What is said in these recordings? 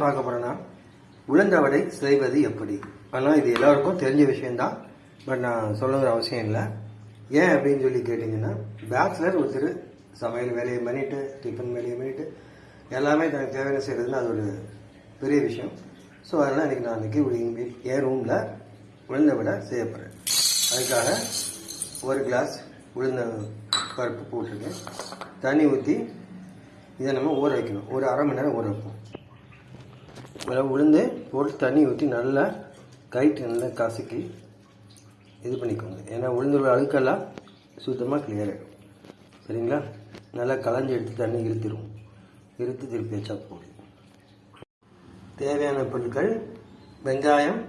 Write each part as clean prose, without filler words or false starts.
பார்க்க போகிறேன்னா உளுந்த வடை செய்வது எப்படி. ஆனால் இது எல்லாருக்கும் தெரிஞ்ச விஷயந்தான், பட் நான் சொல்லணுங்கிற அவசியம் இல்லை. ஏன் அப்படின்னு சொல்லி கேட்டிங்கன்னா, பேச்சுலர் ஒருத்தர் சமையல் வேலையை பண்ணிவிட்டு டிஃபன் வேலையை பண்ணிவிட்டு எல்லாமே தனக்கு தேவையான செய்கிறதுன்னு அது ஒரு பெரிய விஷயம். ஸோ அதனால் இன்றைக்கி நான் அன்றைக்கி என் ரூமில் உளுந்த வடை செய்ய போகிறேன். அதுக்காக ஒரு கிளாஸ் உளுந்த பருப்பு போட்டிருக்கேன். தண்ணி ஊற்றி இதை நம்ம ஊற வைக்கணும். ஒரு அரை மணி நேரம் ஊற வைப்போம். உளுந்து போட்டு தண்ணி ஊற்றி நல்லா கைட்டு நல்லா கசக்கி இது பண்ணிக்கோங்க. ஏன்னா உளுந்தோட அழுக்கெல்லாம் சுத்தமாக கிளியர் ஆகிடும். சரிங்களா? நல்லா களைஞ்சி எடுத்து தண்ணி இழுத்து திருப்பி வச்சா போதும். தேவையான பொருட்கள்: வெங்காயம்,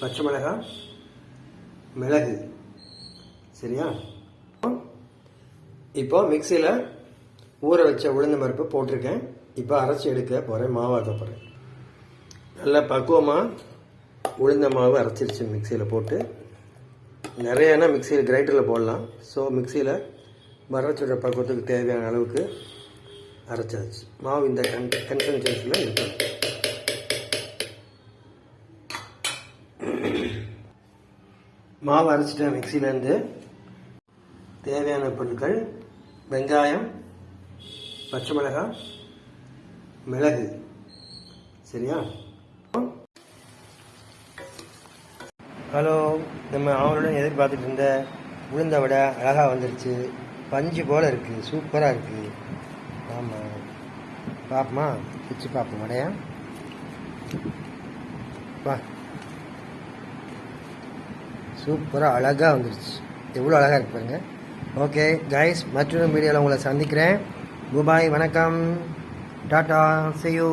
பச்சை மிளகாய், மிளகு. சரியா? இப்போ மிக்சியில் ஊற வச்ச உளுந்த பருப்பு போட்டிருக்கேன். இப்போ அரைச்சி எடுக்க போகிறேன், மாவாக்க போகிறேன். நல்லா பக்குவமாக உளுந்த மாவு அரைச்சிருச்சு மிக்சியில் போட்டு. நிறையனா மிக்சியில் கிரைண்டரில் போடலாம். ஸோ மிக்சியில் அரைச்சிடுற பக்குவத்துக்கு தேவையான அளவுக்கு அரைச்சாச்சு. மாவு இந்த கன்சிஸ்டன்சியில் இருக்கும். மாவு அரைச்சிட்டேன் மிக்சியிலேருந்து. தேவையான பொருட்கள்: வெங்காயம், பச்சை மிளகாய், மிளகு. சரியா? ஹலோ, நம்ம அவனுடன் எதிர்பார்த்துட்டு இருந்த உளுந்த வடை அழகாக வந்துருச்சு. பஞ்சு போல் இருக்குது, சூப்பராக இருக்குது. ஆமாம், பார்ப்போமா? பிச்சு பார்ப்போம் வடையா. வா, சூப்பராக அழகாக வந்துருச்சு. எவ்வளோ அழகாக இருக்கு பாருங்க. ஓகே கைஸ், மற்றொரு வீடியோவில் உங்களை சந்திக்கிறேன். பாய், வணக்கம், டாட்டா, see you.